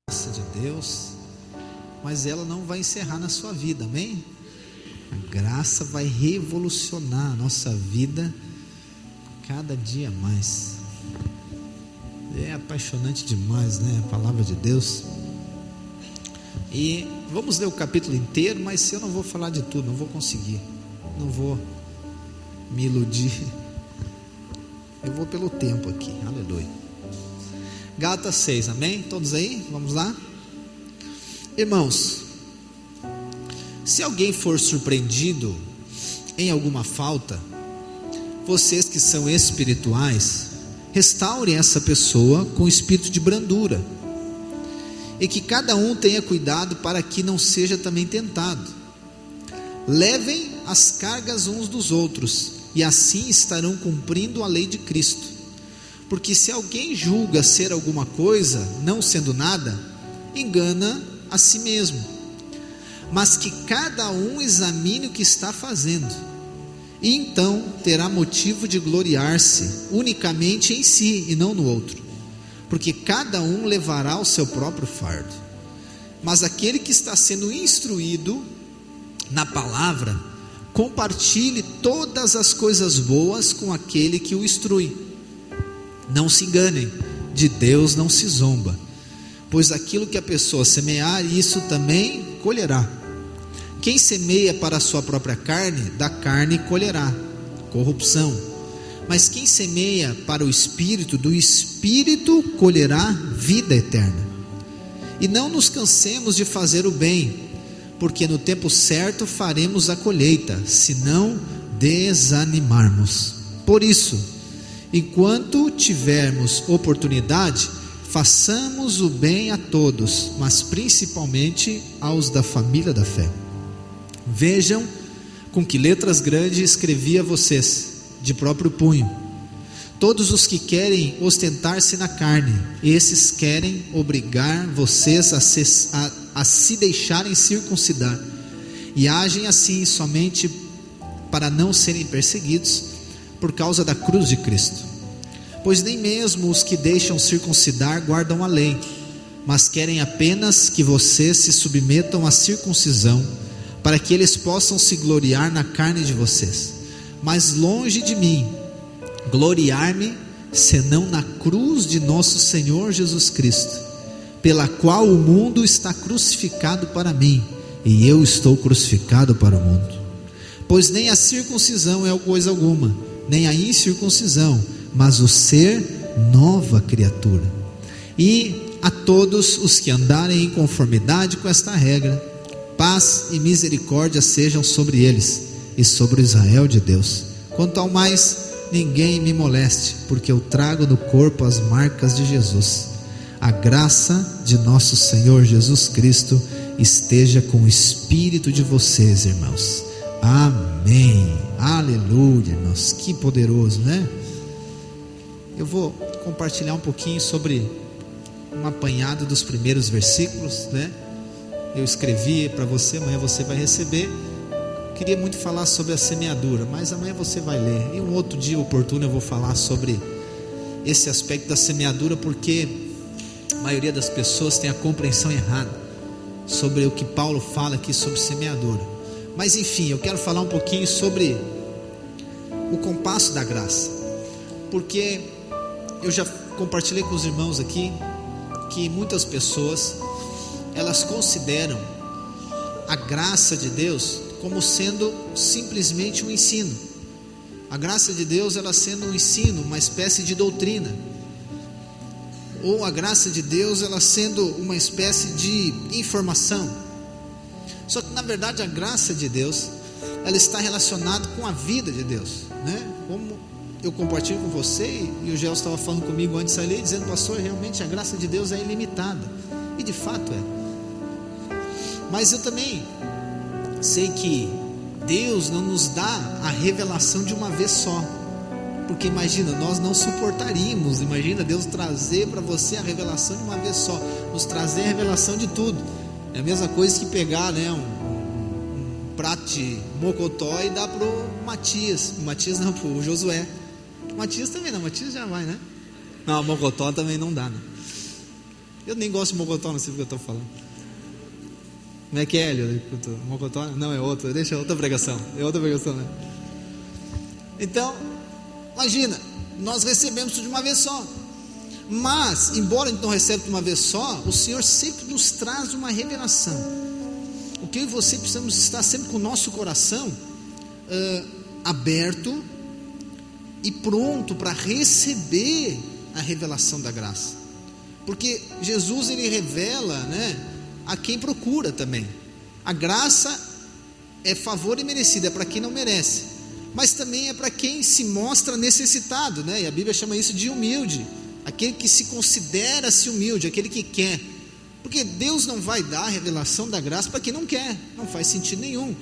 graça de Deus, mas ela não vai encerrar na sua vida, amém? A graça vai revolucionar a nossa vida cada dia mais. É apaixonante demais, né? A palavra de Deus. E vamos ler o capítulo inteiro, mas eu não vou falar de tudo, não vou conseguir, não vou me iludir. Eu vou pelo tempo aqui, aleluia. Gálatas 6, amém? Todos aí? Vamos lá? Irmãos, se alguém for surpreendido em alguma falta, vocês que são espirituais, restaurem essa pessoa com espírito de brandura, e que cada um tenha cuidado para que não seja também tentado. Levem as cargas uns dos outros, e assim estarão cumprindo a lei de Cristo. Porque se alguém julga ser alguma coisa, não sendo nada, engana a si mesmo. Mas que cada um examine o que está fazendo, e então terá motivo de gloriar-se unicamente em si e não no outro, porque cada um levará o seu próprio fardo. Mas aquele que está sendo instruído na palavra, compartilhe todas as coisas boas com aquele que o instrui. Não se enganem, de Deus não se zomba, pois aquilo que a pessoa semear, isso também colherá. Quem semeia para a sua própria carne, da carne colherá corrupção. Mas quem semeia para o Espírito, do Espírito colherá vida eterna. E não nos cansemos de fazer o bem, porque no tempo certo faremos a colheita, se não desanimarmos. Por isso, enquanto tivermos oportunidade, façamos o bem a todos, mas principalmente aos da família da fé. Vejam com que letras grandes escrevi a vocês, de próprio punho. Todos os que querem ostentar-se na carne, esses querem obrigar vocês a se deixarem circuncidar, e agem assim somente para não serem perseguidos por causa da cruz de Cristo. Pois nem mesmo os que deixam circuncidar guardam a lei, mas querem apenas que vocês se submetam à circuncisão, para que eles possam se gloriar na carne de vocês. Mas longe de mim gloriar-me, senão na cruz de nosso Senhor Jesus Cristo, pela qual o mundo está crucificado para mim, e eu estou crucificado para o mundo. Pois nem a circuncisão é coisa alguma, nem a incircuncisão, mas o ser nova criatura. E a todos os que andarem em conformidade com esta regra, paz e misericórdia sejam sobre eles e sobre Israel de Deus. Quanto ao mais, ninguém me moleste, porque eu trago no corpo as marcas de Jesus. A graça de nosso Senhor Jesus Cristo esteja com o espírito de vocês, irmãos. Amém. Aleluia, irmãos. Que poderoso, né? Eu vou compartilhar um pouquinho sobre um apanhado dos primeiros versículos, né? Eu escrevi para você, amanhã você vai receber. Queria muito falar sobre a semeadura, mas amanhã você vai ler. E um outro dia oportuno eu vou falar sobre esse aspecto da semeadura, porque a maioria das pessoas tem a compreensão errada sobre o que Paulo fala aqui sobre semeadura. Mas enfim, eu quero falar um pouquinho sobre o compasso da graça, porque eu já compartilhei com os irmãos aqui que muitas pessoas, elas consideram a graça de Deus como sendo simplesmente um ensino. A graça de Deus, ela sendo um ensino, uma espécie de doutrina, ou a graça de Deus, ela sendo uma espécie de informação. Só que na verdade a graça de Deus, ela está relacionada com a vida de Deus, né? Como eu compartilho com você, e o Gelson estava falando comigo antes ali, dizendo: pastor, realmente a graça de Deus é ilimitada, e de fato é. Mas eu também sei que Deus não nos dá a revelação de uma vez só, porque imagina, nós não suportaríamos, imagina Deus trazer para você a revelação de uma vez só, nos trazer a revelação de tudo. É a mesma coisa que pegar, né, um prato de mocotó e dar para o Matias não, para o Josué. Matias também não, Matias já vai, né? Não, mocotó também não dá, né? Eu nem gosto de Mocotó, não sei o que eu estou falando. Como é que é, Hélio? Mocotó? Não, é outra, deixa outra pregação. É outra pregação, né? Então, imagina, nós recebemos tudo de uma vez só. Mas, embora a gente não receba de uma vez só, o Senhor sempre nos traz uma revelação. O que eu e você precisamos estar sempre com o nosso coração aberto e pronto para receber a revelação da graça. Porque Jesus, ele revela, né, a quem procura também. A graça é favor imerecido, é para quem não merece, mas também é para quem se mostra necessitado, né? E a Bíblia chama isso de humilde, aquele que se considera-se humilde, aquele que quer. Porque Deus não vai dar a revelação da graça para quem não quer, não faz sentido nenhum.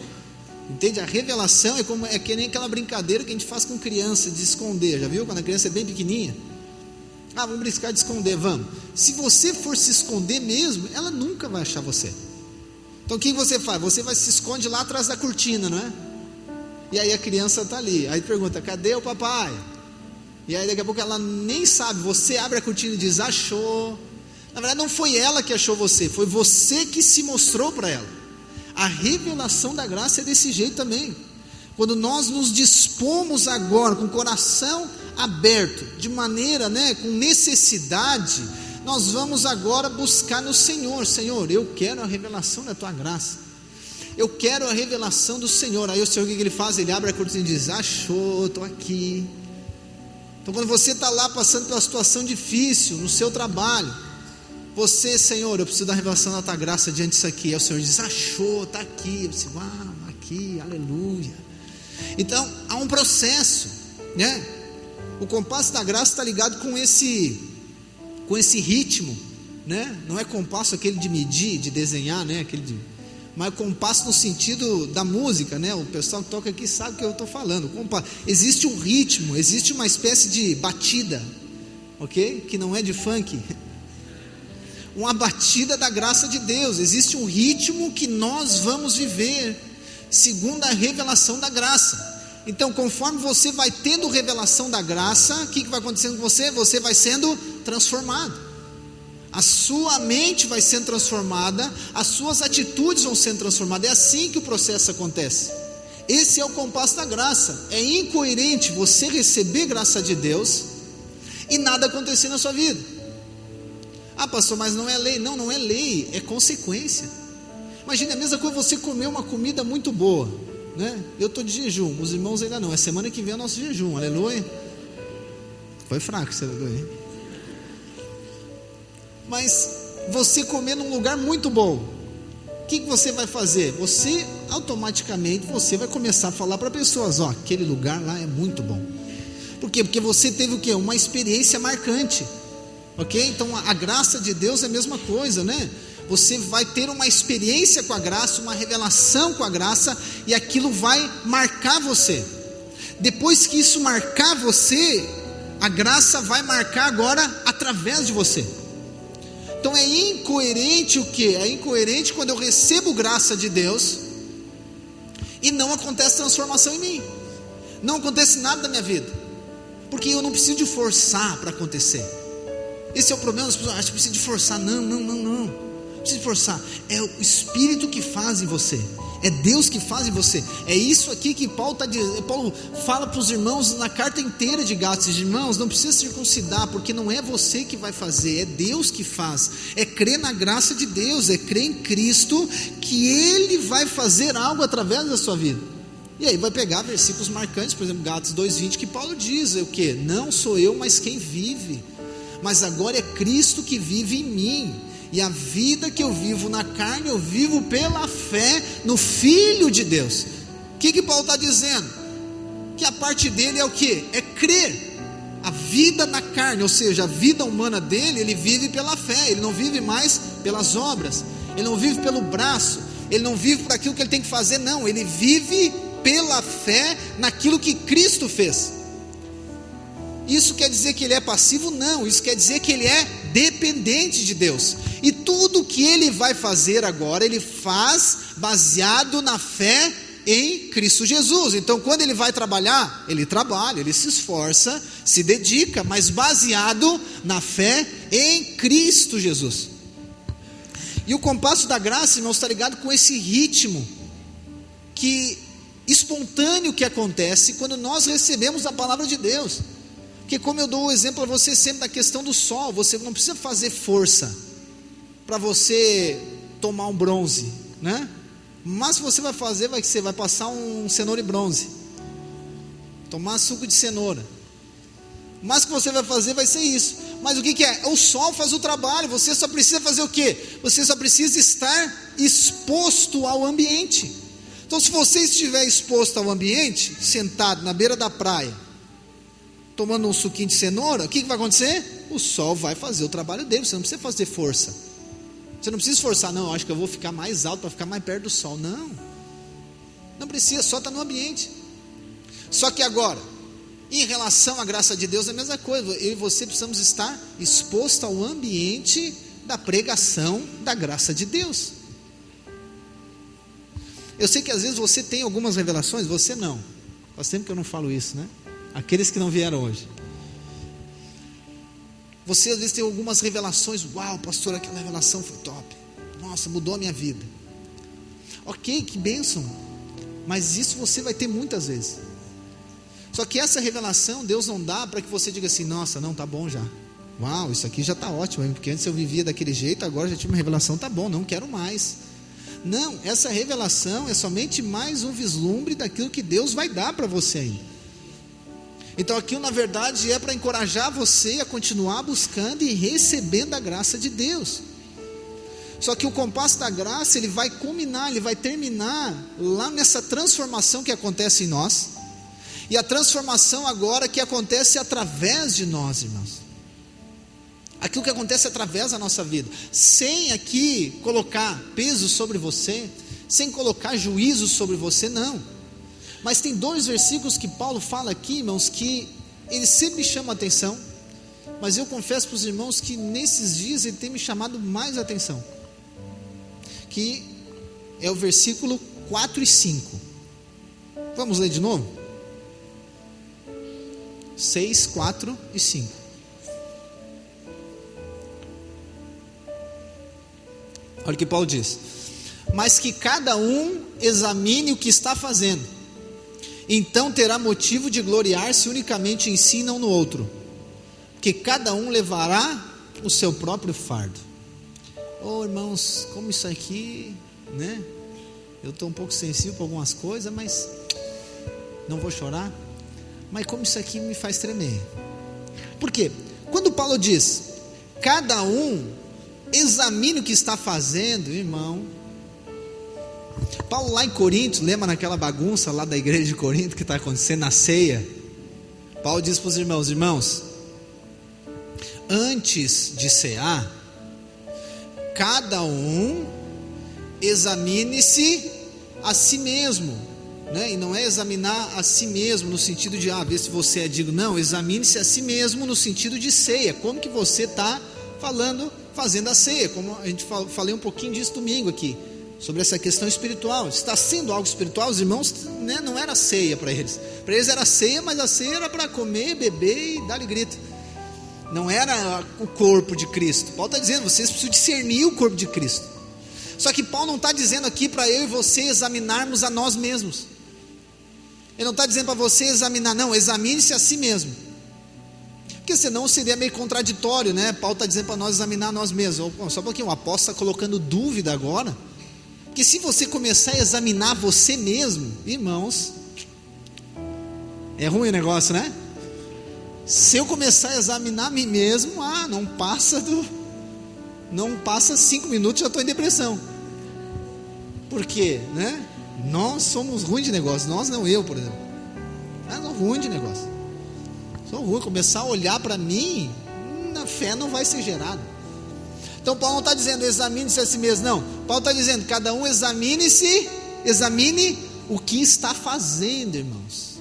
Entende? A revelação é que nem aquela brincadeira que a gente faz com criança de esconder. Já viu? Quando a criança é bem pequenininha, vamos brincar de esconder, vamos. Se você for se esconder mesmo, ela nunca vai achar você. Então o que você faz? Você vai se esconde lá atrás da cortina, não é? E aí a criança está ali, aí pergunta, cadê o papai? E aí daqui a pouco ela nem sabe, você abre a cortina e diz, achou. Na verdade não foi ela que achou você, foi você que se mostrou para ela. A revelação da graça é desse jeito também. Quando nós nos dispomos agora, com o coração aberto, de maneira, né, com necessidade, nós vamos agora buscar no Senhor. Senhor, eu quero a revelação da tua graça, eu quero a revelação do Senhor. Aí o Senhor, o que ele faz? Ele abre a cortina e diz, achou, estou aqui. Então quando você está lá passando pela situação difícil, no seu trabalho, você, Senhor, eu preciso da revelação da tua graça diante disso aqui. Aí o Senhor diz, achou, está aqui. Eu disse, uau, aqui, aleluia. Então há um processo, né? O compasso da graça está ligado com esse ritmo, né? Não é compasso aquele de medir, de desenhar, né? Mas compasso no sentido da música, né? O pessoal que toca aqui sabe o que eu estou falando. Existe um ritmo, existe uma espécie de batida, ok? Que não é de funk. Uma batida da graça de Deus. Existe um ritmo que nós vamos viver segundo a revelação da graça. Então, conforme você vai tendo revelação da graça, o que vai acontecendo com você? Você vai sendo transformado, a sua mente vai sendo transformada, as suas atitudes vão sendo transformadas. É assim que o processo acontece. Esse é o compasso da graça. É incoerente você receber graça de Deus e nada acontecer na sua vida. Pastor, mas não é lei. Não é lei, é consequência. Imagina, a mesma coisa você comer uma comida muito boa, né? Eu estou de jejum, os irmãos ainda não. É semana que vem o nosso jejum, aleluia. Foi fraco esse aleluia. Mas você comer num lugar muito bom, o que você vai fazer? Você automaticamente vai começar a falar para pessoas, aquele lugar lá é muito bom. Por quê? Porque você teve o quê? Uma experiência marcante. Ok? Então a graça de Deus é a mesma coisa, né? Você vai ter uma experiência com a graça, uma revelação com a graça, e aquilo vai marcar você. Depois que isso marcar você, a graça vai marcar agora através de você. Então é incoerente o quê? É incoerente quando eu recebo graça de Deus e não acontece transformação em mim, não acontece nada na minha vida, porque eu não preciso de forçar para acontecer. Esse é o problema, as pessoas acham que precisa de forçar. Não precisa de forçar, é o Espírito que faz em você, é Deus que faz em você. É isso aqui que Paulo fala para os irmãos na carta inteira de Gálatas. Irmãos, não precisa circuncidar, porque não é você que vai fazer, é Deus que faz. É crer na graça de Deus, é crer em Cristo, que Ele vai fazer algo através da sua vida. E aí vai pegar versículos marcantes, por exemplo, Gálatas 2:20, que Paulo diz, o que? Não sou eu, mas quem vive, mas agora é Cristo que vive em mim, e a vida que eu vivo na carne, eu vivo pela fé no Filho de Deus. O que Paulo está dizendo? Que a parte dele é o que? É crer. A vida na carne, ou seja, a vida humana dele, ele vive pela fé, ele não vive mais pelas obras, ele não vive pelo braço, ele não vive por aquilo que ele tem que fazer, não, ele vive pela fé naquilo que Cristo fez. Isso quer dizer que ele é passivo? Não, isso quer dizer que ele é dependente de Deus, e tudo que ele vai fazer agora, ele faz baseado na fé em Cristo Jesus. Então quando ele vai trabalhar, ele trabalha, ele se esforça, se dedica, mas baseado na fé em Cristo Jesus. E o compasso da graça, irmãos, está ligado com esse ritmo espontâneo que acontece quando nós recebemos a palavra de Deus. Porque como eu dou o exemplo a você sempre da questão do sol, você não precisa fazer força para você tomar um bronze, né? Mas você vai fazer, você vai passar um cenoura e bronze, tomar suco de cenoura. Mas o que você vai fazer vai ser isso. Mas o que é? O sol faz o trabalho. Você só precisa fazer o quê? Você só precisa estar exposto ao ambiente. Então, se você estiver exposto ao ambiente, sentado na beira da praia, tomando um suquinho de cenoura, o que vai acontecer? O sol vai fazer o trabalho dele. Você não precisa fazer força. Você não precisa esforçar. Não, eu acho que eu vou ficar mais alto para ficar mais perto do sol. Não precisa, só está no ambiente. Só que agora, em relação à graça de Deus, é a mesma coisa. Eu e você precisamos estar expostos ao ambiente da pregação da graça de Deus. Eu sei que às vezes você tem algumas revelações, você não. Faz tempo que eu não falo isso, né? Aqueles que não vieram hoje. Você às vezes tem algumas revelações. Uau, pastor, aquela revelação foi top. Nossa, mudou a minha vida. Ok, que bênção. Mas isso você vai ter muitas vezes. Só que essa revelação Deus não dá para que você diga assim: nossa, não, tá bom já. Uau, isso aqui já está ótimo, porque antes eu vivia daquele jeito, agora já tive uma revelação, tá bom, não quero mais. Não, essa revelação é somente mais um vislumbre daquilo que Deus vai dar para você ainda. Então aquilo na verdade é para encorajar você a continuar buscando e recebendo a graça de Deus. Só que o compasso da graça, ele vai culminar, ele vai terminar lá nessa transformação que acontece em nós. E a transformação agora que acontece através de nós, irmãos. Aquilo que acontece através da nossa vida, sem aqui colocar peso sobre você, sem colocar juízo sobre você, não. Mas tem 2 versículos que Paulo fala aqui, irmãos, que ele sempre me chama a atenção. Mas eu confesso para os irmãos que nesses dias ele tem me chamado mais a atenção. Que é o versículo 4 e 5. Vamos ler de novo? 6, 4 e 5. Olha o que Paulo diz: mas que cada um examine o que está fazendo, então terá motivo de gloriar-se unicamente em si e não no outro, porque cada um levará o seu próprio fardo. Oh, irmãos, como isso aqui, né? Eu estou um pouco sensível para algumas coisas, mas não vou chorar. Mas como isso aqui me faz tremer. Por quê? Quando Paulo diz, cada um examine o que está fazendo, irmão. Paulo lá em Corinto, lembra naquela bagunça lá da igreja de Corinto que está acontecendo na ceia? Paulo diz para os irmãos: irmãos, antes de cear, cada um examine-se a si mesmo, né? E não é examinar a si mesmo no sentido de ver se você é digno, não, examine-se a si mesmo no sentido de ceia, como que você está fazendo a ceia, como a gente falei um pouquinho disso domingo aqui, sobre essa questão espiritual. Está sendo algo espiritual, os irmãos, né, não era ceia para eles era ceia, mas a ceia era para comer, beber e dar-lhe grito, não era o corpo de Cristo. Paulo está dizendo, vocês precisam discernir o corpo de Cristo. Só que Paulo não está dizendo aqui para eu e você examinarmos a nós mesmos. Ele não está dizendo para você examinar, não, examine-se a si mesmo, porque senão seria meio contraditório, né? Paulo está dizendo para nós examinar nós mesmos. Só porque o apóstolo está colocando dúvida agora, porque se você começar a examinar você mesmo, irmãos, é ruim o negócio, né? Se eu começar a examinar a mim mesmo, não passa 5 minutos, já estou em depressão. Por quê, né? Nós somos ruins de negócio, nós não, eu por exemplo, nós somos ruins de negócio, sou ruim, começar a olhar para mim, a fé não vai ser gerada. Então Paulo não está dizendo examine-se a si mesmo, não, Paulo está dizendo cada um examine o que está fazendo, irmãos.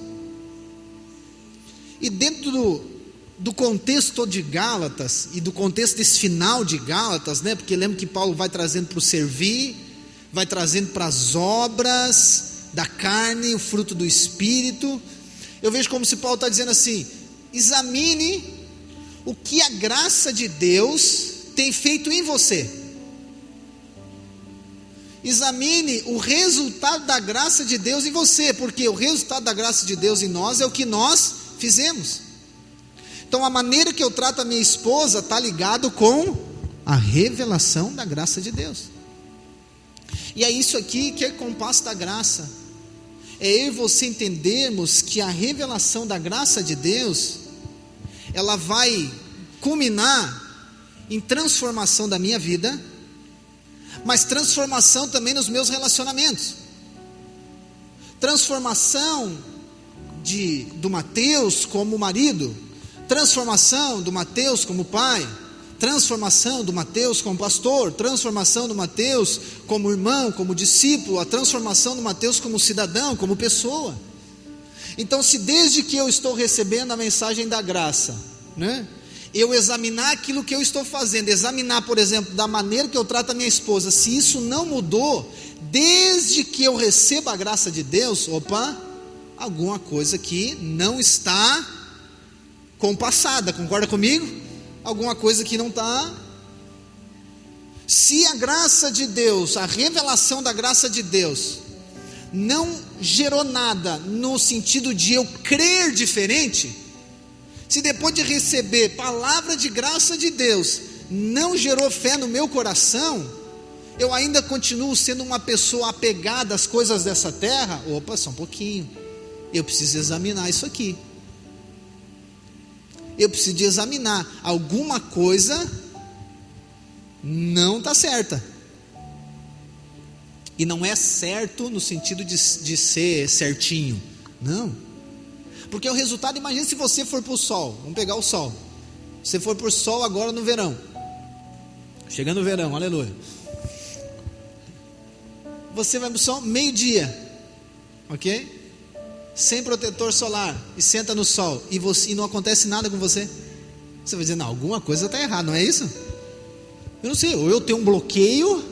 E dentro do contexto de Gálatas, e do contexto desse final de Gálatas, né? Porque lembra que Paulo vai trazendo para o servir, vai trazendo para as obras da carne, o fruto do Espírito. Eu vejo como se Paulo está dizendo assim: examine o que a graça de Deus tem feito em você. examine o resultado da graça de Deus em você, porque o resultado da graça de Deus em nós é o que nós fizemos. Então a maneira que eu trato a minha esposa está ligado com a revelação da graça de Deus. E é isso aqui que é compasso da graça. É eu e você entendermos que a revelação da graça de Deus, ela vai culminar em transformação da minha vida, mas transformação também nos meus relacionamentos. Transformação do Mateus como marido, transformação do Mateus como pai, transformação do Mateus como pastor, transformação do Mateus como irmão, como discípulo, a transformação do Mateus como cidadão, como pessoa. Então, se desde que eu estou recebendo a mensagem da graça, né, eu examinar aquilo que eu estou fazendo, examinar, por exemplo, da maneira que eu trato a minha esposa, se isso não mudou, desde que eu recebo a graça de Deus, alguma coisa que não está compassada, concorda comigo? Alguma coisa que não está. Se a graça de Deus, a revelação da graça de Deus, não gerou nada no sentido de eu crer diferente, se depois de receber palavra de graça de Deus, não gerou fé no meu coração, eu ainda continuo sendo uma pessoa apegada às coisas dessa terra, só um pouquinho, eu preciso examinar isso aqui. Eu preciso de examinar, alguma coisa não está certa. E não é certo no sentido de ser certinho, não. Porque o resultado, imagina se você for para o sol, vamos pegar o sol. Você for para o sol agora no verão, chegando o verão, aleluia. Você vai para o sol meio-dia, ok? Sem protetor solar, e senta no sol, e não acontece nada com você. Você vai dizer, não, alguma coisa está errada, não é isso? Eu não sei, ou eu tenho um bloqueio,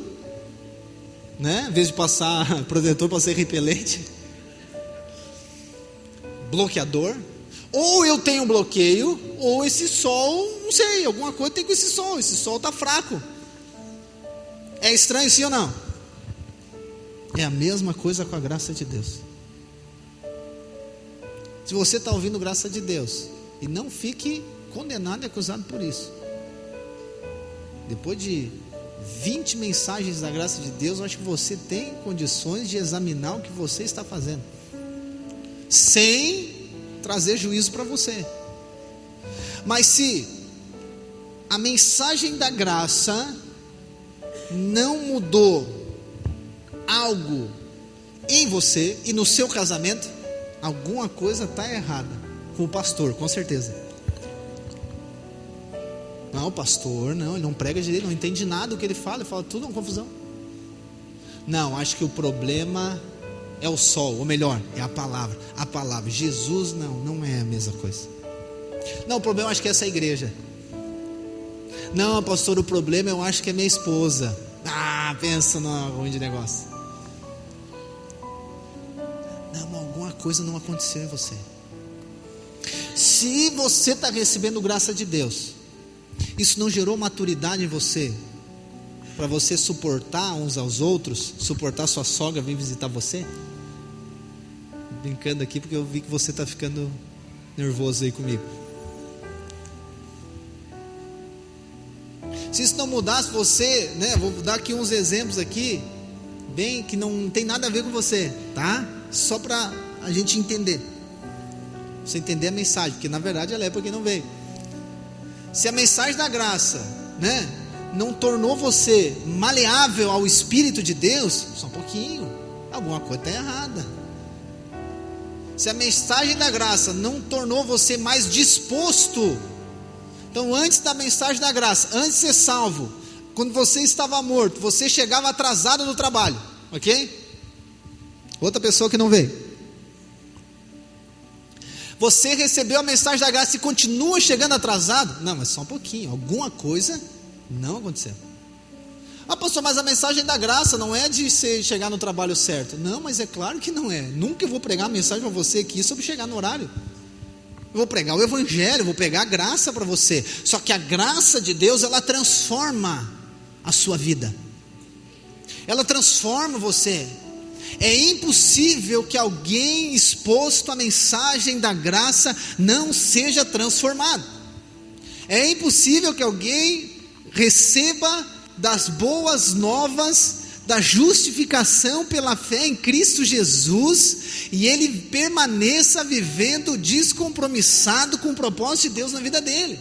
né? Em vez de passar protetor, passei repelente, bloqueador, ou eu tenho um bloqueio, ou esse sol, não sei, alguma coisa tem com esse sol está fraco. É estranho sim ou não? É a mesma coisa com a graça de Deus. Se você está ouvindo graça de Deus, e não fique condenado e acusado por isso. Depois de 20 mensagens da graça de Deus, eu acho que você tem condições de examinar o que você está fazendo, sem trazer juízo para você. Mas se a mensagem da graça não mudou algo em você e no seu casamento, alguma coisa está errada com o pastor, com certeza. Não, o pastor, não, ele não prega direito, não entende nada do que ele fala tudo uma confusão. Não, acho que o problema é o sol, ou melhor, é a palavra. Jesus não é a mesma coisa. Não, o problema acho que é essa igreja. Não, pastor, o problema eu acho que é minha esposa. Pensa no ruim de negócio. Não, alguma coisa não aconteceu em você. Se você está recebendo graça de Deus, isso não gerou maturidade em você, para você suportar uns aos outros, suportar sua sogra vir visitar você? Brincando aqui porque eu vi que você está ficando nervoso aí comigo. Se isso não mudasse você, né? Vou dar aqui uns exemplos aqui, bem que não tem nada a ver com você, tá? Só para a gente entender, você entender a mensagem, porque na verdade ela é para quem não veio. Se a mensagem da graça, né, não tornou você maleável ao Espírito de Deus, só um pouquinho, alguma coisa está errada. Se a mensagem da graça não tornou você mais disposto, então antes da mensagem da graça, antes de ser salvo, quando você estava morto, você chegava atrasado no trabalho, ok? Outra pessoa que não veio. Você recebeu a mensagem da graça e continua chegando atrasado? Não, mas só um pouquinho, alguma coisa não aconteceu. Pastor, mas a mensagem da graça não é de você chegar no trabalho certo. Não, mas é claro que não é. Nunca eu vou pregar a mensagem para você aqui sobre chegar no horário. Eu vou pregar o evangelho, eu vou pregar a graça para você. Só que a graça de Deus, ela transforma a sua vida. ela transforma você. É impossível que alguém exposto à mensagem da graça não seja transformado. É impossível que alguém receba das boas novas, da justificação pela fé em Cristo Jesus, e ele permaneça vivendo descompromissado com o propósito de Deus na vida dele.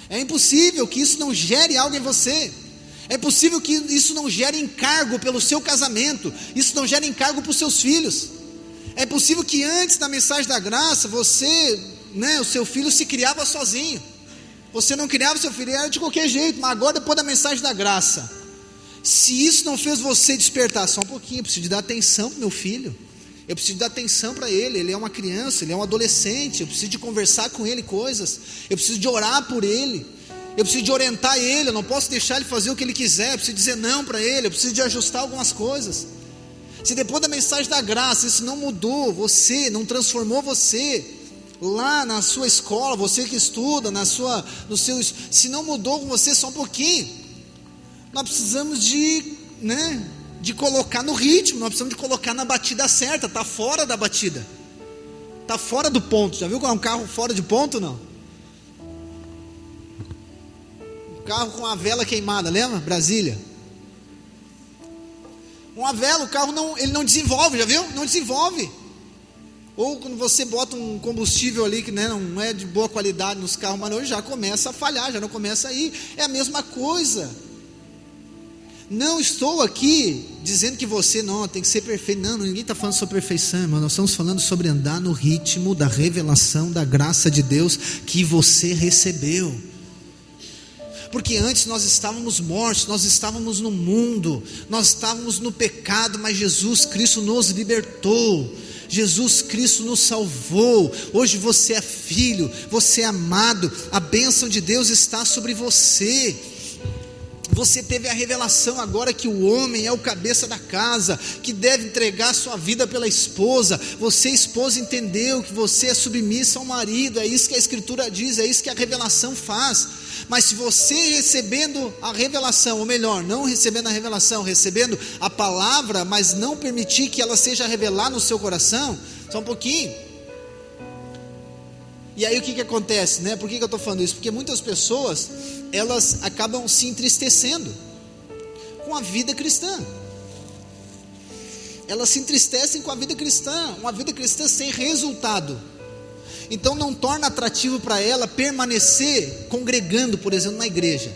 É impossível que isso não gere algo em você. É possível que isso não gere encargo pelo seu casamento, isso não gere encargo para os seus filhos. É possível que antes da mensagem da graça, você, o seu filho se criava sozinho. Você não criava o seu filho, era de qualquer jeito, mas agora depois da mensagem da graça, se isso não fez você despertar, só um pouquinho, eu preciso de dar atenção para o meu filho, eu preciso dar atenção para ele, ele é uma criança, ele é um adolescente, eu preciso de conversar com ele coisas, eu preciso de orar por ele, eu preciso de orientar ele, eu não posso deixar ele fazer o que ele quiser, eu preciso dizer não para ele, eu preciso de ajustar algumas coisas. Se depois da mensagem da graça isso não mudou você, não transformou você, lá na sua escola, você que estuda, se não mudou com você só um pouquinho, nós precisamos de colocar no ritmo, nós precisamos de colocar na batida certa. Está fora da batida, está fora do ponto. Já viu quando é um carro fora de ponto? Não, carro com a vela queimada, lembra? Brasília, uma vela, o carro ele não desenvolve, já viu? Não desenvolve. Ou quando você bota um combustível ali que não é de boa qualidade nos carros, mas hoje já começa a falhar, já não começa a ir. É a mesma coisa. Não estou aqui dizendo que você tem que ser perfeito. Não, ninguém está falando sobre perfeição, irmão. Nós estamos falando sobre andar no ritmo da revelação da graça de Deus que você recebeu. Porque antes nós estávamos mortos, nós estávamos no mundo, nós estávamos no pecado, mas Jesus Cristo nos libertou, Jesus Cristo nos salvou. Hoje você é filho, você é amado, a bênção de Deus está sobre você. Você teve a revelação agora que o homem é o cabeça da casa, que deve entregar sua vida pela esposa. Você, esposa, entendeu que você é submissa ao marido. É isso que a Escritura diz, é isso que a revelação faz. Mas se você recebendo a revelação, ou melhor, não recebendo a revelação, recebendo a palavra, mas não permitir que ela seja revelada no seu coração, só um pouquinho. E aí o que acontece, Por que eu estou falando isso? Porque muitas pessoas, elas acabam se entristecendo com a vida cristã. Elas se entristecem com a vida cristã, uma vida cristã sem resultado. Então não torna atrativo para ela permanecer congregando, por exemplo, na igreja.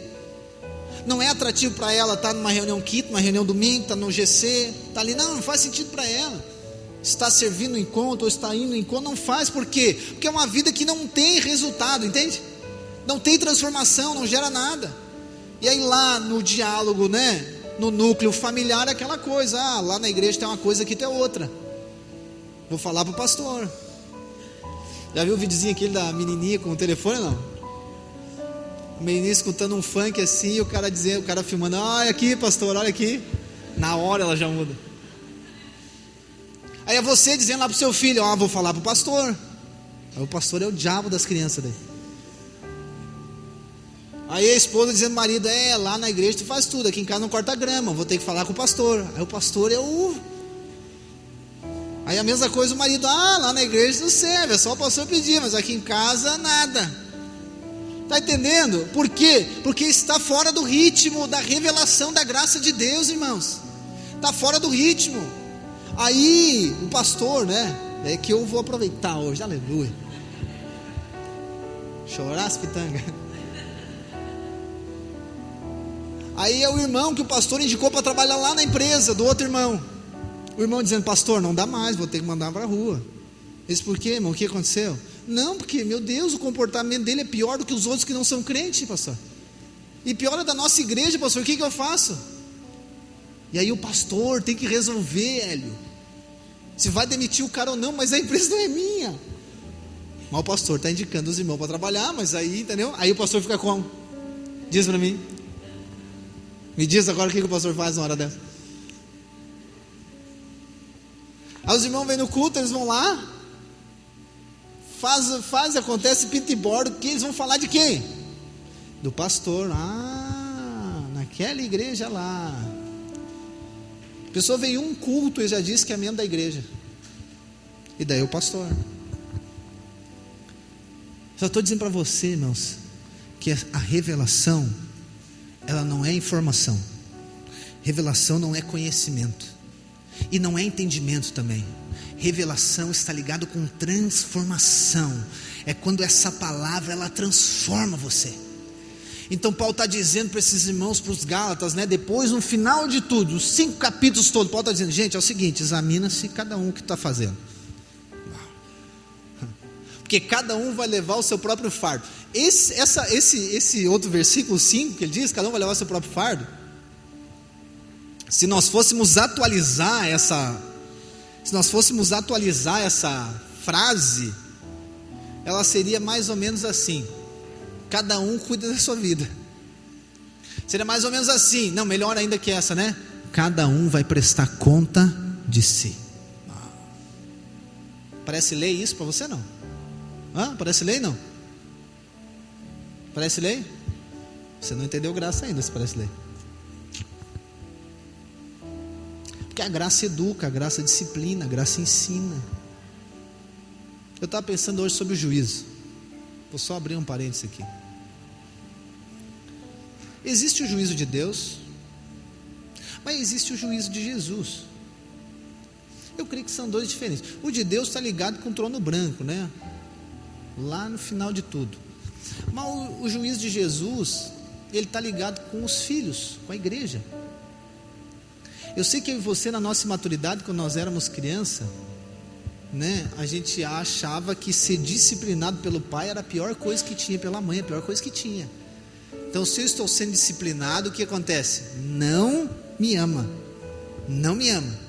Não é atrativo para ela estar numa reunião quinta, numa reunião domingo, estar no GC, estar ali, não faz sentido para ela. Está servindo no encontro, ou está indo no encontro, não faz. Por quê? Porque é uma vida que não tem resultado, entende? Não tem transformação, não gera nada. E aí lá no diálogo, no núcleo familiar é aquela coisa, lá na igreja tem uma coisa, aqui tem outra. Vou falar para o pastor. Já viu o videozinho aquele da menininha com o telefone, não? O menininho escutando um funk assim, o cara filmando, olha aqui pastor, olha aqui. Na hora ela já muda. Aí é você dizendo lá para o seu filho, vou falar para o pastor. Aí o pastor é o diabo das crianças daí. Aí a esposa dizendo ao marido, lá na igreja tu faz tudo, aqui em casa não corta grama, vou ter que falar com o pastor. Aí o pastor é o... Aí a mesma coisa o marido, lá na igreja tu serve, é só o pastor pedir, mas aqui em casa nada. Está entendendo? Por quê? Porque está fora do ritmo da revelação da graça de Deus, irmãos. Está fora do ritmo. Aí o pastor, é que eu vou aproveitar hoje, aleluia. Chorar as pitangas. Aí é o irmão que o pastor indicou para trabalhar lá na empresa do outro irmão. O irmão dizendo, pastor, não dá mais, vou ter que mandar para a rua. Isso por quê, irmão? O que aconteceu? Não, porque, meu Deus, o comportamento dele é pior do que os outros que não são crentes, pastor. E pior é da nossa igreja, pastor, o que eu faço? E aí o pastor tem que resolver, Hélio, se vai demitir o cara ou não, mas a empresa não é minha. Mas o pastor está indicando os irmãos para trabalhar, mas aí, entendeu? Aí o pastor fica como? Diz para mim. Me diz agora o que o pastor faz na hora dessa. Aí os irmãos vêm no culto, eles vão lá, acontece pinta e bordo, que eles vão falar de quem? Do pastor. Naquela igreja lá. A pessoa veio um culto e já disse que é membro da igreja. E daí o pastor. Só estou dizendo para você, irmãos, que a revelação, ela não é informação. Revelação não é conhecimento. E não é entendimento também. Revelação está ligado com transformação. É quando essa palavra, ela transforma você. Então Paulo está dizendo para esses irmãos, para os Gálatas, né, depois no final de tudo, os 5 capítulos todos, Paulo está dizendo, gente, é o seguinte, examina-se cada um o que está fazendo. Porque cada um vai levar o seu próprio fardo. Esse outro versículo 5 que ele diz, cada um vai levar o seu próprio fardo. Se nós fôssemos atualizar essa frase, ela seria mais ou menos assim: cada um cuida da sua vida. Seria mais ou menos assim, não, melhor ainda que essa, né? Cada um vai prestar conta de si. Parece lei isso para você, não? Parece lei, não? Parece lei? Você não entendeu graça ainda se parece lei. Porque a graça educa, a graça disciplina, a graça ensina. Eu estava pensando hoje sobre o juízo. Vou só abrir um parênteses aqui. Existe o juízo de Deus, mas existe o juízo de Jesus. Eu creio que são dois diferentes. O de Deus está ligado com o trono branco, né? Lá no final de tudo. Mas o juízo de Jesus, ele está ligado com os filhos, com a igreja. Eu sei que eu e você, na nossa imaturidade, quando nós éramos criança, né, a gente achava que ser disciplinado pelo pai era a pior coisa que tinha, pela mãe, a pior coisa que tinha. Então, se eu estou sendo disciplinado, o que acontece? Não me ama. Não me ama.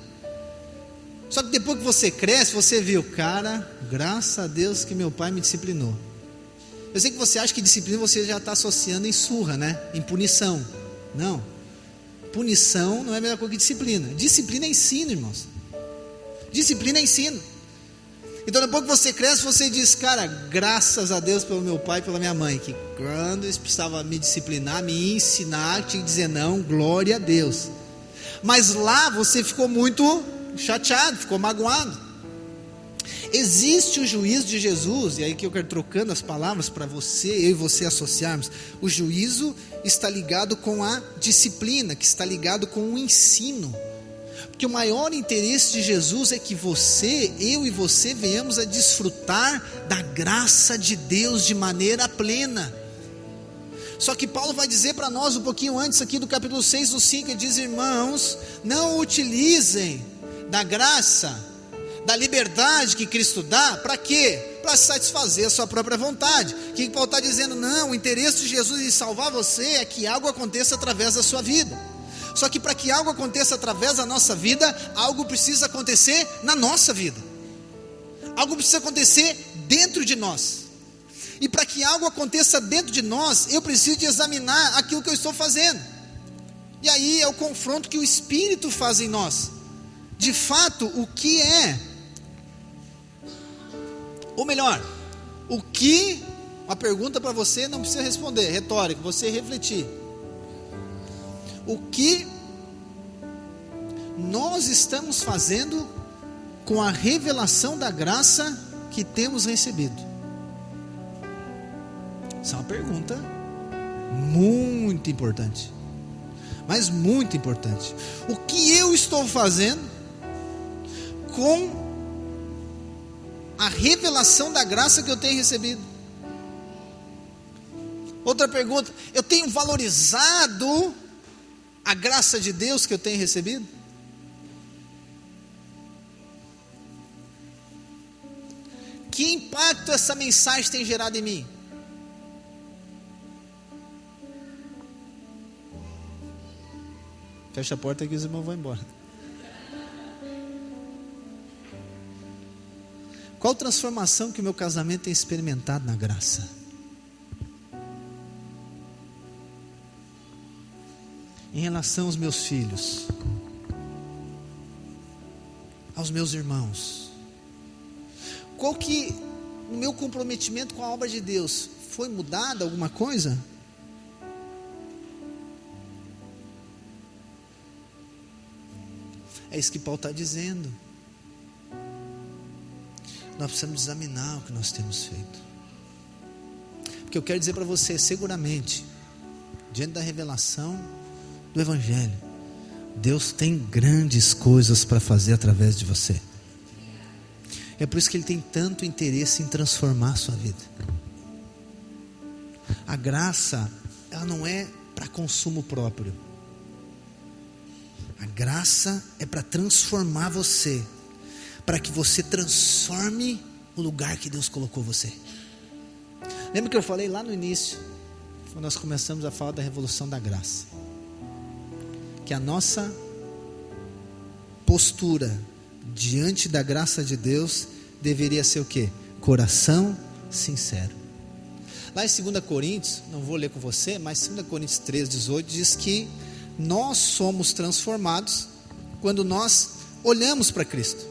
Só que depois que você cresce, você viu, cara, graças a Deus que meu pai me disciplinou. Eu sei que você acha que disciplina você já está associando em surra, né? Em punição. Não. Punição não é a mesma coisa que disciplina. Disciplina é ensino, irmãos. Disciplina é ensino. Então depois que você cresce, você diz, cara, graças a Deus pelo meu pai e pela minha mãe, que quando eles precisavam me disciplinar, me ensinar, tinha que dizer não, glória a Deus. Mas lá você ficou muito chateado, ficou magoado. Existe o juízo de Jesus, e aí que eu quero trocando as palavras para você, eu e você associarmos. O juízo está ligado com a disciplina, que está ligado com o ensino. Porque o maior interesse de Jesus é que eu e você venhamos a desfrutar da graça de Deus de maneira plena. Só que Paulo vai dizer para nós um pouquinho antes aqui do capítulo 6, do 5, ele diz, irmãos, não utilizem da graça, da liberdade que Cristo dá, para quê? Para satisfazer a sua própria vontade. O que Paulo está dizendo? Não, o interesse de Jesus em salvar você é que algo aconteça através da sua vida. Só que para que algo aconteça através da nossa vida, algo precisa acontecer na nossa vida. Algo precisa acontecer dentro de nós. E para que algo aconteça dentro de nós, eu preciso de examinar aquilo que eu estou fazendo. E aí é o confronto que o Espírito faz em nós. De fato, o que é? Ou melhor, o que? Uma pergunta para você, não precisa responder, retórico, você refletir. O que nós estamos fazendo com a revelação da graça que temos recebido? Essa é uma pergunta muito importante, mas muito importante. O que eu estou fazendo com a revelação da graça que eu tenho recebido? Outra pergunta, eu tenho valorizado a graça de Deus que eu tenho recebido? Que impacto essa mensagem tem gerado em mim? Fecha a porta que os irmãos vão embora. Qual transformação que o meu casamento tem experimentado na graça? Em relação aos meus filhos, aos meus irmãos, qual que o meu comprometimento com a obra de Deus foi mudado alguma coisa? É isso que Paulo está dizendo. Nós precisamos examinar o que nós temos feito. Porque eu quero dizer para você, seguramente, diante da revelação do Evangelho, Deus tem grandes coisas para fazer através de você. É por isso que Ele tem tanto interesse em transformar a sua vida. A graça, ela não é para consumo próprio. A graça é para transformar você, para que você transforme o lugar que Deus colocou você. Lembra que eu falei lá no início, quando nós começamos a falar da revolução da graça, que a nossa postura diante da graça de Deus deveria ser o quê? Coração sincero. Lá em 2 Coríntios, não vou ler com você, mas 2 Coríntios 3:18 diz que nós somos transformados quando nós olhamos para Cristo.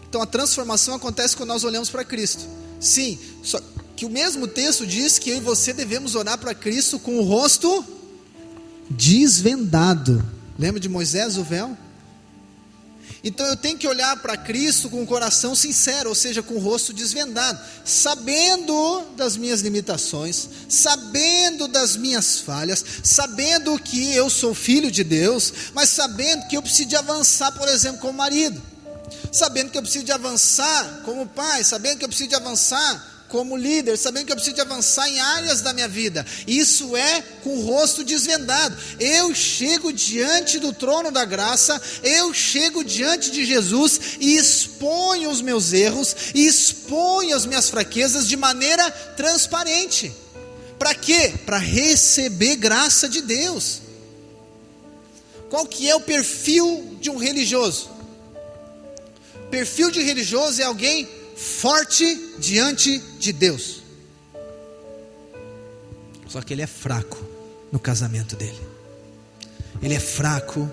Então a transformação acontece quando nós olhamos para Cristo. Sim, só que o mesmo texto diz que eu e você devemos olhar para Cristo com o rosto desvendado. Lembra de Moisés, o véu? Então eu tenho que olhar para Cristo com o coração sincero, ou seja, com o rosto desvendado, sabendo das minhas limitações, sabendo das minhas falhas, sabendo que eu sou filho de Deus, mas sabendo que eu preciso de avançar, por exemplo, como marido, sabendo que eu preciso de avançar como pai, sabendo que eu preciso de avançar como líder, sabendo que eu preciso de avançar em áreas da minha vida. Isso é com o rosto desvendado. Eu chego diante do trono da graça, eu chego diante de Jesus e exponho os meus erros, e exponho as minhas fraquezas de maneira transparente. Para quê? Para receber graça de Deus. Qual que é o perfil de um religioso? O perfil de religioso é alguém forte diante de Deus, só que ele é fraco no casamento dele, ele é fraco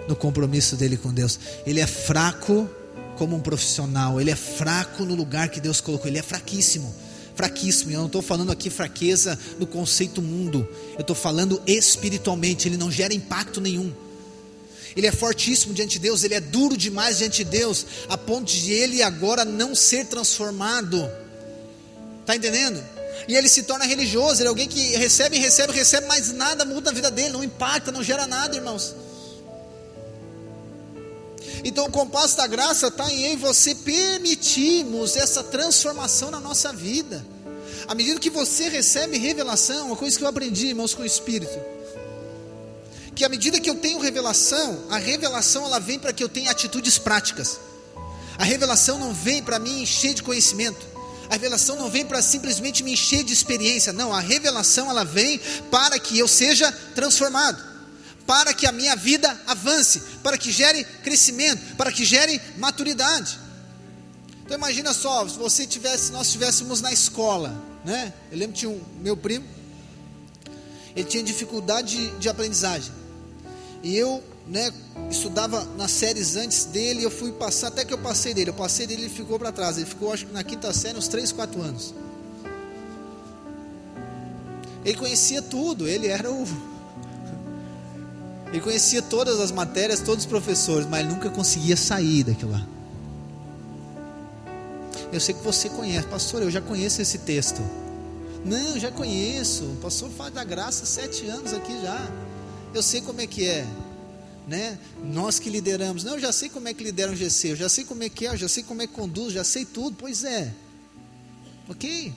no compromisso dele com Deus, ele é fraco como um profissional, ele é fraco no lugar que Deus colocou, ele é fraquíssimo, e eu não estou falando aqui fraqueza no conceito mundo, eu estou falando espiritualmente, ele não gera impacto nenhum. Ele é fortíssimo diante de Deus, ele é duro demais diante de Deus, a ponto de ele agora não ser transformado. Está entendendo? E ele se torna religioso, ele é alguém que recebe, mas nada muda na vida dele, não impacta, não gera nada, irmãos. Então o compasso da graça está em eu e você permitirmos essa transformação na nossa vida. À medida que você recebe revelação, uma coisa que eu aprendi, irmãos, com o Espírito, que à medida que eu tenho revelação, a revelação ela vem para que eu tenha atitudes práticas. A revelação não vem para me encher de conhecimento, a revelação não vem para simplesmente me encher de experiência, não, a revelação ela vem para que eu seja transformado, para que a minha vida avance, para que gere crescimento, para que gere maturidade. Então imagina só, se nós estivéssemos na escola, né? Eu lembro que tinha meu primo, ele tinha dificuldade de aprendizagem, e eu, estudava nas séries antes dele, eu fui passar, até que eu passei dele, ele ficou para trás, ele ficou acho que na quinta série uns 3, 4 anos, ele conhecia tudo, ele conhecia todas as matérias, todos os professores, mas nunca conseguia sair daquilo lá. Eu sei que você conhece, pastor, eu já conheço esse texto. Não, eu já conheço, o pastor fala da graça 7 anos aqui já, eu sei como é que é, né? Nós que lideramos, não, eu já sei como é que lidera um GC, eu já sei como é que é, eu já sei como é que conduz, já sei tudo, pois é, ok,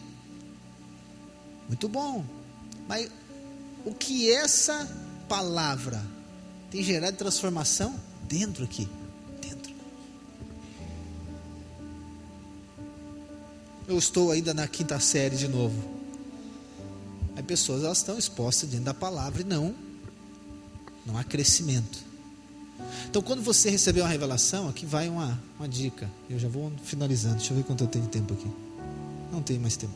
muito bom, mas o que essa palavra tem gerado de transformação dentro aqui, dentro. Eu estou ainda na quinta série de novo, aí pessoas elas estão expostas diante da palavra e não há crescimento. Então quando você receber uma revelação, aqui vai uma dica, eu já vou finalizando, deixa eu ver quanto eu tenho de tempo aqui, não tenho mais tempo.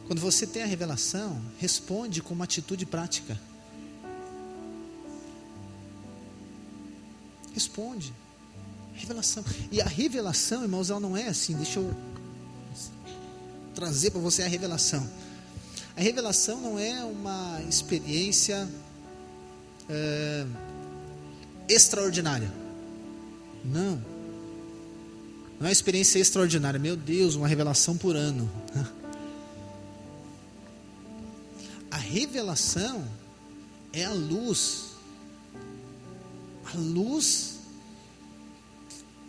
Quando você tem a revelação, responde com uma atitude prática, responde, revelação, e a revelação, irmãos, ela não é assim, deixa eu trazer para você a revelação. A revelação não é uma experiência extraordinária. Não é uma experiência extraordinária. Meu Deus, uma revelação por ano. A revelação é a luz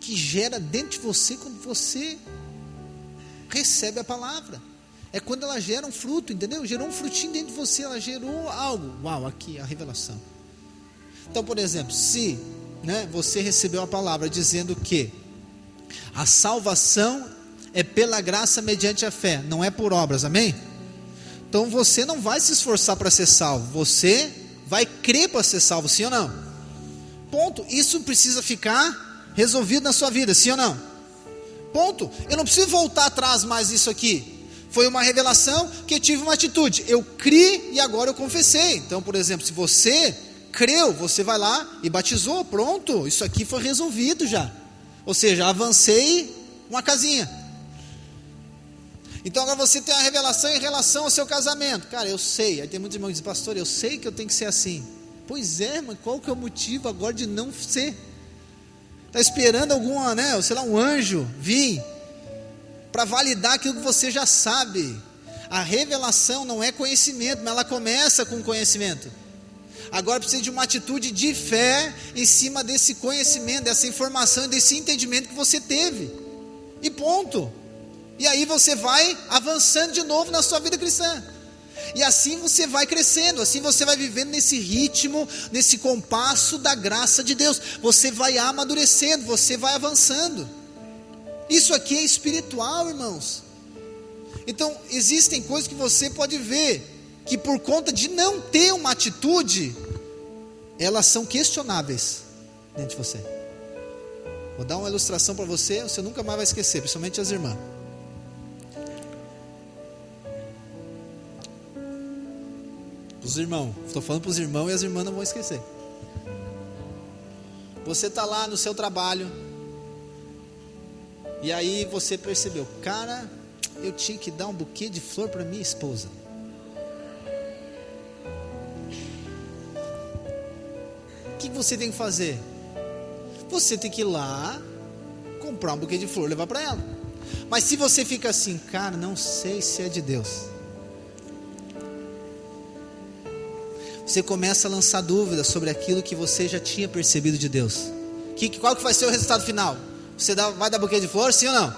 que gera dentro de você quando você recebe a palavra. É quando ela gera um fruto, entendeu? Gerou um frutinho dentro de você, ela gerou algo. Uau, aqui a revelação. Então, por exemplo, se você recebeu a palavra dizendo que a salvação é pela graça mediante a fé, não é por obras, amém? Então você não vai se esforçar para ser salvo, você vai crer para ser salvo, sim ou não? Ponto. Isso precisa ficar resolvido na sua vida, sim ou não? Ponto. Eu não preciso voltar atrás mais isso aqui. Foi uma revelação que eu tive uma atitude. Eu criei e agora eu confessei. Então, por exemplo, se você creu, você vai lá e batizou, pronto. Isso aqui foi resolvido já. Ou seja, avancei uma casinha. Então agora você tem a revelação em relação ao seu casamento. Cara, eu sei. Aí tem muitos irmãos que dizem, pastor, eu sei que eu tenho que ser assim. Pois é, mas qual que é o motivo agora de não ser? Está esperando alguma, um anjo vir para validar aquilo que você já sabe. A revelação não é conhecimento, mas ela começa com conhecimento. Agora precisa de uma atitude de fé em cima desse conhecimento, dessa informação, desse entendimento que você teve. E ponto. E aí você vai avançando de novo na sua vida cristã. E assim você vai crescendo, assim você vai vivendo nesse ritmo, nesse compasso da graça de Deus. Você vai amadurecendo, você vai avançando. Isso aqui é espiritual, irmãos. Então existem coisas que você pode ver que por conta de não ter uma atitude, elas são questionáveis dentro de você. Vou dar uma ilustração para você nunca mais vai esquecer, principalmente as irmãs. Os irmãos, estou falando para os irmãos e as irmãs não vão esquecer. Você está lá no seu trabalho, e aí você percebeu, cara, eu tinha que dar um buquê de flor para minha esposa. O que você tem que fazer? Você tem que ir lá, comprar um buquê de flor e levar para ela. Mas se você fica assim, cara, não sei se é de Deus, você começa a lançar dúvidas sobre aquilo que você já tinha percebido de Deus. Qual que vai ser o resultado final? Você vai dar buquê de flor, sim ou não?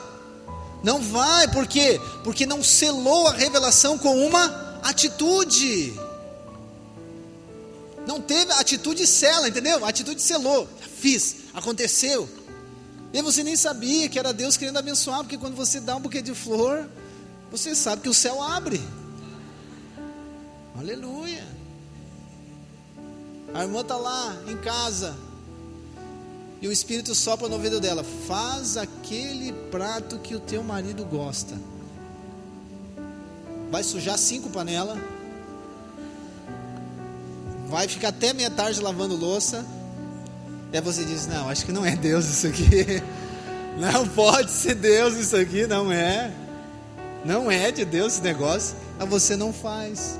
Não vai, por quê? Porque não selou a revelação com uma atitude. Não teve a atitude sela, entendeu? A atitude selou, fiz, aconteceu. E você nem sabia que era Deus querendo abençoar, porque quando você dá um buquê de flor, você sabe que o céu abre. Aleluia. A irmã está lá em casa, e o Espírito sopra no ouvido dela, faz aquele prato que o teu marido gosta. Vai sujar 5 panelas, vai ficar até meia tarde lavando louça, e aí você diz, não, acho que não é Deus isso aqui, não pode ser Deus isso aqui, não é de Deus esse negócio, mas você não faz.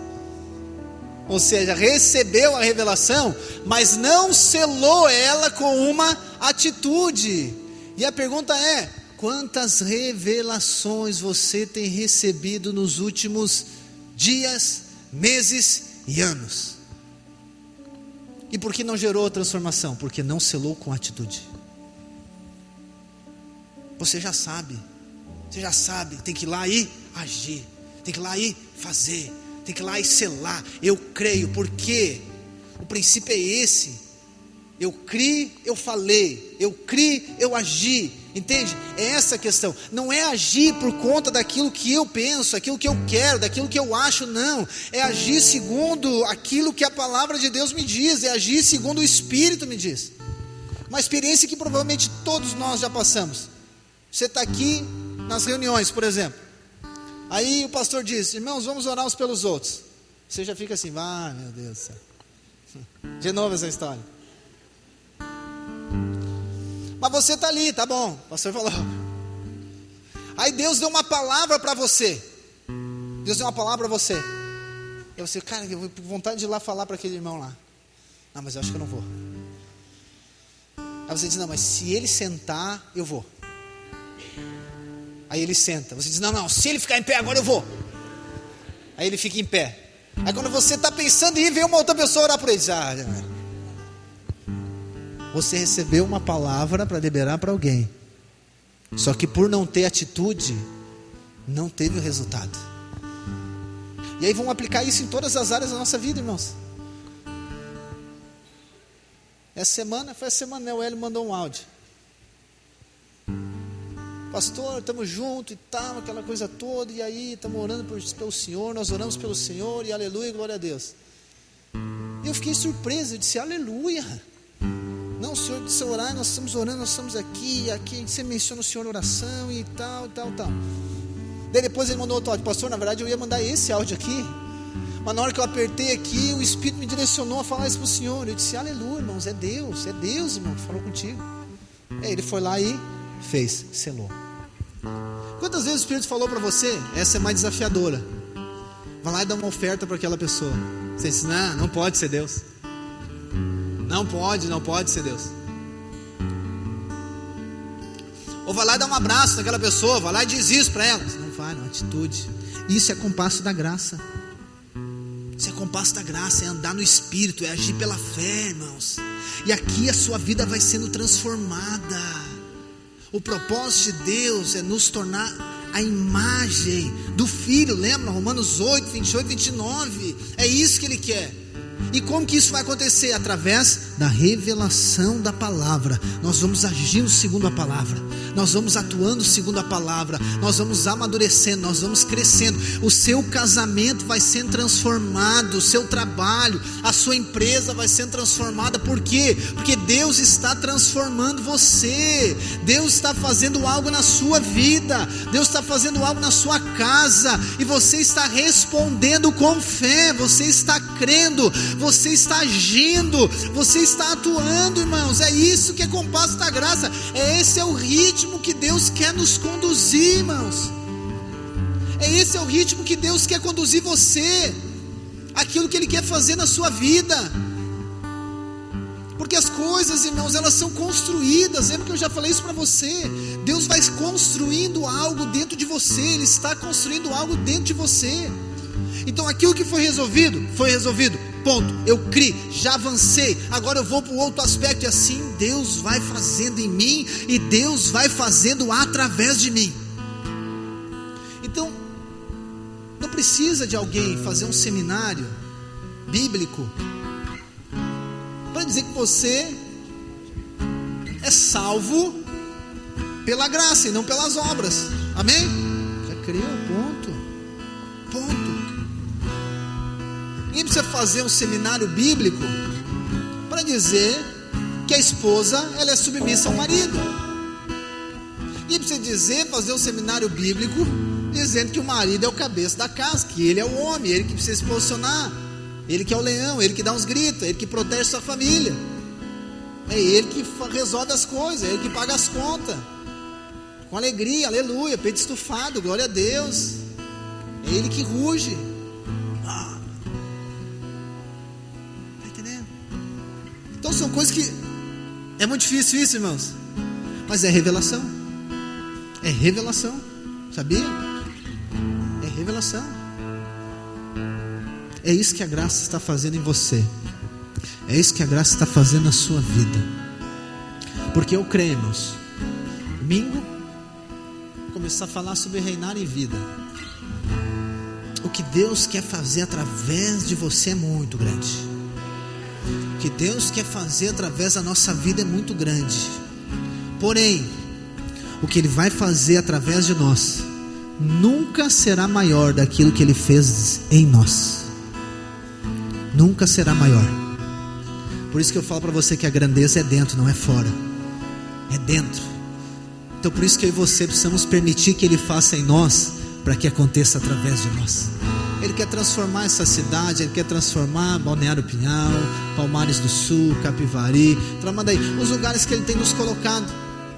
Ou seja, recebeu a revelação, mas não selou ela com uma atitude. E a pergunta é, quantas revelações você tem recebido nos últimos dias, meses e anos? E por que não gerou a transformação? Porque não selou com atitude. Você já sabe, tem que ir lá e agir, tem que ir lá e fazer, tem que ir lá e selar. Eu creio, porque o princípio é esse. Eu criei, eu falei, eu criei, eu agi. Entende? É essa a questão. Não é agir por conta daquilo que eu penso, aquilo que eu quero, daquilo que eu acho, não. É agir segundo aquilo que a palavra de Deus me diz, é agir segundo o Espírito me diz. Uma experiência que provavelmente todos nós já passamos. Você está aqui nas reuniões, por exemplo. Aí o pastor diz, irmãos, vamos orar uns pelos outros. Você já fica assim, meu Deus do céu. De novo essa história. Mas você está ali, tá bom, o pastor falou. Aí Deus deu uma palavra para você. Deus deu uma palavra para você. Eu falei, cara, eu vou com vontade de ir lá falar para aquele irmão lá. Não, mas eu acho que eu não vou. Aí você diz, não, mas se ele sentar, eu vou. Aí ele senta. Você diz, não, se ele ficar em pé agora eu vou. Aí ele fica em pé. Aí quando você está pensando em ir, vem uma outra pessoa orar por ele. Você recebeu uma palavra para liberar para alguém. Só que por não ter atitude, não teve o resultado. E aí vamos aplicar isso em todas as áreas da nossa vida, irmãos. Foi essa semana, né? O Hélio mandou um áudio. Pastor, estamos juntos e tal, aquela coisa toda. E aí, estamos orando pelo Senhor. Nós oramos pelo Senhor e aleluia, glória a Deus. E eu fiquei surpreso, eu disse, aleluia. Não, o Senhor disse orar, nós estamos orando, nós estamos aqui, você menciona o Senhor na oração e tal. Daí depois ele mandou outro áudio, pastor, na verdade eu ia mandar esse áudio aqui, mas na hora que eu apertei aqui, o Espírito me direcionou a falar isso para o Senhor. Eu disse, aleluia, irmãos, é Deus, irmão, que falou contigo. Aí ele foi lá e fez, selou. Quantas vezes o Espírito falou para você, essa é mais desafiadora, vai lá e dá uma oferta para aquela pessoa. Você disse, não pode ser Deus. Não pode ser Deus. Ou vai lá e dá um abraço naquela pessoa, vai lá e diz isso para ela. Não vai, não, atitude. Isso é compasso da graça. Isso é compasso da graça, é andar no Espírito, é agir pela fé, irmãos. E aqui a sua vida vai sendo transformada. O propósito de Deus é nos tornar a imagem do Filho. Lembra? Romanos 8, 28, 29. É isso que Ele quer. E como que isso vai acontecer? Através da revelação da palavra. Nós vamos agindo segundo a palavra, nós vamos atuando segundo a palavra, nós vamos amadurecendo, nós vamos crescendo. O seu casamento vai sendo transformado, o seu trabalho, a sua empresa vai sendo transformada. Por quê? Porque Deus está transformando você. Deus está fazendo algo na sua vida, Deus está fazendo algo na sua casa, e você está respondendo com fé, você está crendo, você está agindo, você está atuando, irmãos. É isso que é compasso da graça. Esse é o ritmo que Deus quer nos conduzir, irmãos. Esse é o ritmo que Deus quer conduzir você, aquilo que Ele quer fazer na sua vida. Porque as coisas, irmãos, elas são construídas. Lembra que eu já falei isso para você? Deus vai construindo algo dentro de você. Ele está construindo algo dentro de você. Então aquilo que foi resolvido, ponto, eu criei, já avancei, agora eu vou para o outro aspecto. E assim Deus vai fazendo em mim, e Deus vai fazendo através de mim. Então não precisa de alguém fazer um seminário bíblico para dizer que você é salvo pela graça e não pelas obras. Amém? Já creu, ponto. Ninguém precisa fazer um seminário bíblico para dizer que a esposa ela é submissa ao marido. Ninguém precisa fazer um seminário bíblico dizendo que o marido é o cabeça da casa, que ele é o homem, ele que precisa se posicionar, ele que é o leão, ele que dá uns gritos, ele que protege sua família, é ele que resolve as coisas, é ele que paga as contas com alegria, aleluia, peito estufado, glória a Deus, é ele que ruge. Então são coisas que é muito difícil isso, irmãos, mas é revelação, sabia? É revelação. É isso que a graça está fazendo em você, é isso que a graça está fazendo na sua vida. Porque eu creio, irmãos, domingo vou começar a falar sobre reinar em vida. O que Deus quer fazer através de você é muito grande. O que Deus quer fazer através da nossa vida é muito grande. Porém, o que Ele vai fazer através de nós nunca será maior daquilo que Ele fez em nós. Nunca será maior. Por isso que eu falo para você que a grandeza é dentro, não é fora. É dentro. Então por isso que eu e você precisamos permitir que Ele faça em nós, para que aconteça através de nós. Ele quer transformar essa cidade, Ele quer transformar Balneário Pinhal, Palmares do Sul, Capivari, Tramandaí, os lugares que Ele tem nos colocado.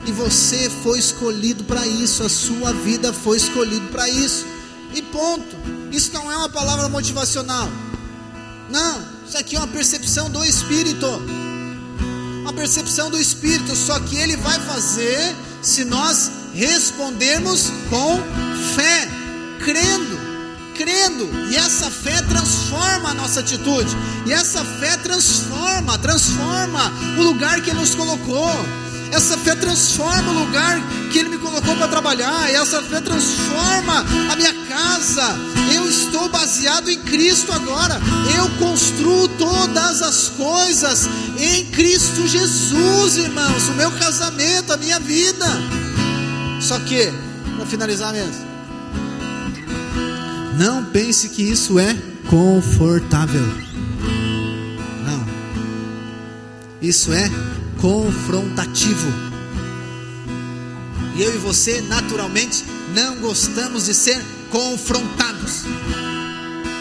E você foi escolhido para isso, a sua vida foi escolhida para isso. E ponto. Isso não é uma palavra motivacional. Não, isso aqui é uma percepção do Espírito. Uma percepção do Espírito, só que Ele vai fazer se nós respondermos com fé, crendo. E essa fé transforma a nossa atitude. E essa fé transforma o lugar que Ele nos colocou. Essa fé transforma o lugar que Ele me colocou para trabalhar. E essa fé transforma a minha casa. Eu estou baseado em Cristo agora. Eu construo todas as coisas em Cristo Jesus, irmãos. O meu casamento, a minha vida. Só que, para finalizar mesmo, não pense que isso é confortável. Não. Isso é confrontativo. E eu e você, naturalmente, não gostamos de ser confrontados.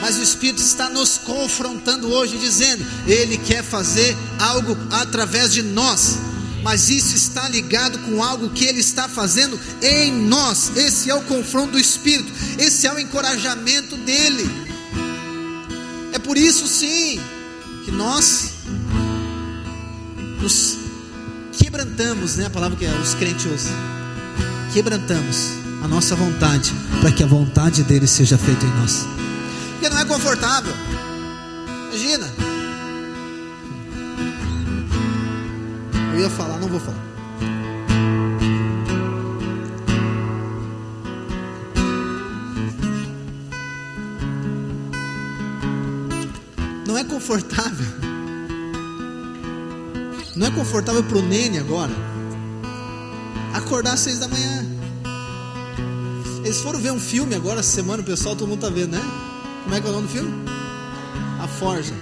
Mas o Espírito está nos confrontando hoje, dizendo: Ele quer fazer algo através de nós. Mas isso está ligado com algo que Ele está fazendo em nós. Esse é o confronto do Espírito. Esse é o encorajamento dEle. É por isso sim que nós nos quebrantamos, né? A palavra que os crentes usam. Quebrantamos a nossa vontade, para que a vontade dEle seja feita em nós. Porque não é confortável. Imagina. Eu ia falar, não vou falar. Não é confortável. Não é confortável para o Nene agora acordar às 6 da manhã. Eles foram ver um filme agora essa semana, o pessoal, todo mundo está vendo, né? Como é que é o nome do filme? A Forja.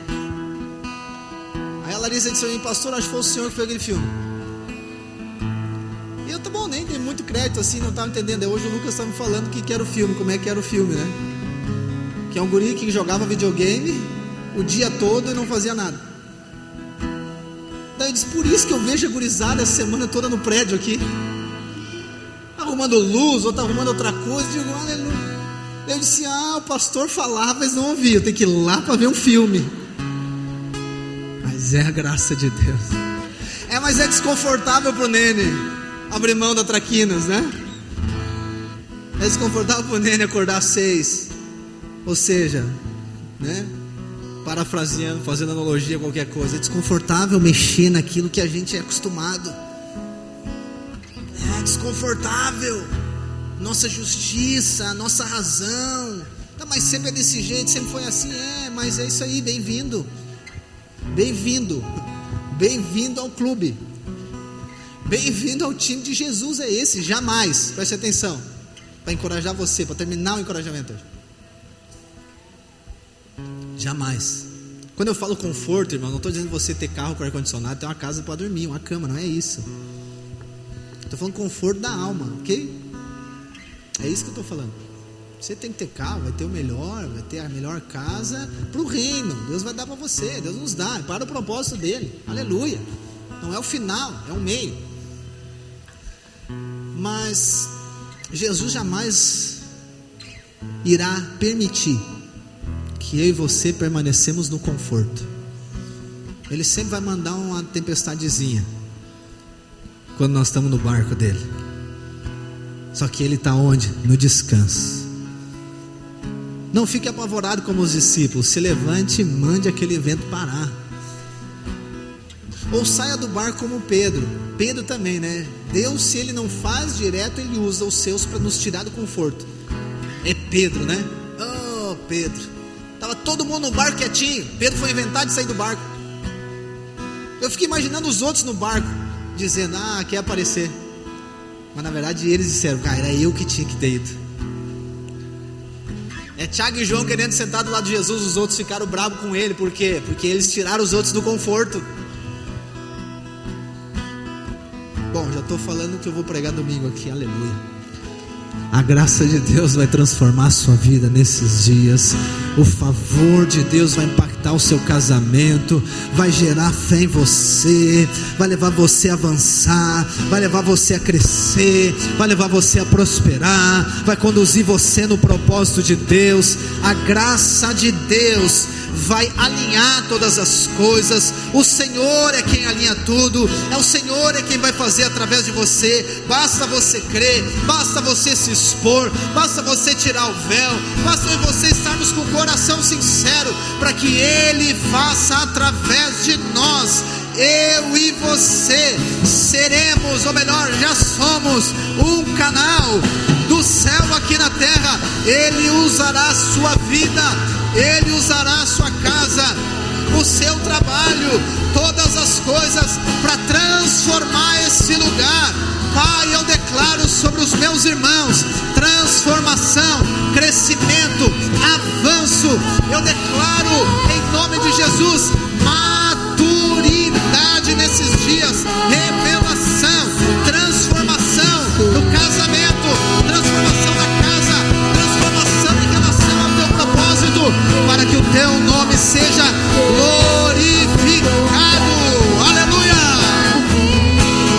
Aí a Larissa disse a mim: pastor, acho que foi o senhor que fez aquele filme. E eu, tá bom, nem tem muito crédito assim, não estava entendendo. Hoje o Lucas estava me falando que era o filme, como é que era o filme, né? Que é um guri que jogava videogame o dia todo e não fazia nada. Daí eu disse: por isso que eu vejo a gurizada essa semana toda no prédio aqui, arrumando luz, ou tá arrumando outra coisa. Eu digo: aleluia. Eu disse: o pastor falava, mas não ouvia. Eu tenho que ir lá para ver um filme. Mas é a graça de Deus. Mas é desconfortável pro Nene abrir mão da Traquinas, né? É desconfortável pro Nene acordar às 6. Ou seja, né? Parafraseando, fazendo analogia a qualquer coisa, é desconfortável mexer naquilo que a gente é acostumado. É desconfortável. Nossa justiça, nossa razão. Não, mas sempre é desse jeito, sempre foi assim. Mas é isso aí, bem-vindo. Bem-vindo. Bem-vindo ao clube. Bem-vindo ao time de Jesus, é esse. Jamais, preste atenção, para encorajar você, para terminar o encorajamento hoje. Jamais. Quando eu falo conforto, irmão, não estou dizendo você ter carro com ar-condicionado, ter uma casa para dormir, uma cama, não é isso. Estou falando conforto da alma, ok? É isso que eu estou falando. Você tem que ter carro, vai ter o melhor, vai ter a melhor casa para o reino. Deus vai dar para você, Deus nos dá, para o propósito dele. Aleluia. Não é o final, é o meio. Mas Jesus jamais irá permitir que eu e você permanecemos no conforto. Ele sempre vai mandar uma tempestadezinha quando nós estamos no barco dele. Só que ele está onde? No descanso. Não fique apavorado como os discípulos. Se levante e mande aquele vento parar. Ou saia do barco como Pedro. Pedro também, né? Deus, se ele não faz direto, ele usa os seus para nos tirar do conforto. É Pedro, né? Oh, Pedro. Estava todo mundo no barco quietinho. Pedro foi inventar de sair do barco. Eu fiquei imaginando os outros no barco, dizendo: quer aparecer. Mas na verdade eles disseram: cara, era eu que tinha que ter ido. É Tiago e João querendo sentar do lado de Jesus. Os outros ficaram bravos com ele. Por quê? Porque eles tiraram os outros do conforto. Bom, já estou falando que eu vou pregar domingo aqui, aleluia. A graça de Deus vai transformar a sua vida nesses dias. O favor de Deus vai impactar o seu casamento, vai gerar fé em você, vai levar você a avançar, vai levar você a crescer, vai levar você a prosperar, vai conduzir você no propósito de Deus. A graça de Deus vai alinhar todas as coisas. O Senhor é quem alinha tudo, é o Senhor é quem vai fazer através de você. Basta você crer, basta você se expor, basta você tirar o véu, basta você estarmos com o coração sincero, para que Ele faça através de nós. Eu e você seremos, ou melhor, já somos um canal do céu aqui na terra. Ele usará a sua vida, Ele usará a sua casa, o seu trabalho, todas as coisas para transformar esse lugar. Pai, eu declaro sobre os meus irmãos transformação, crescimento, avanço. Eu declaro em nome de Jesus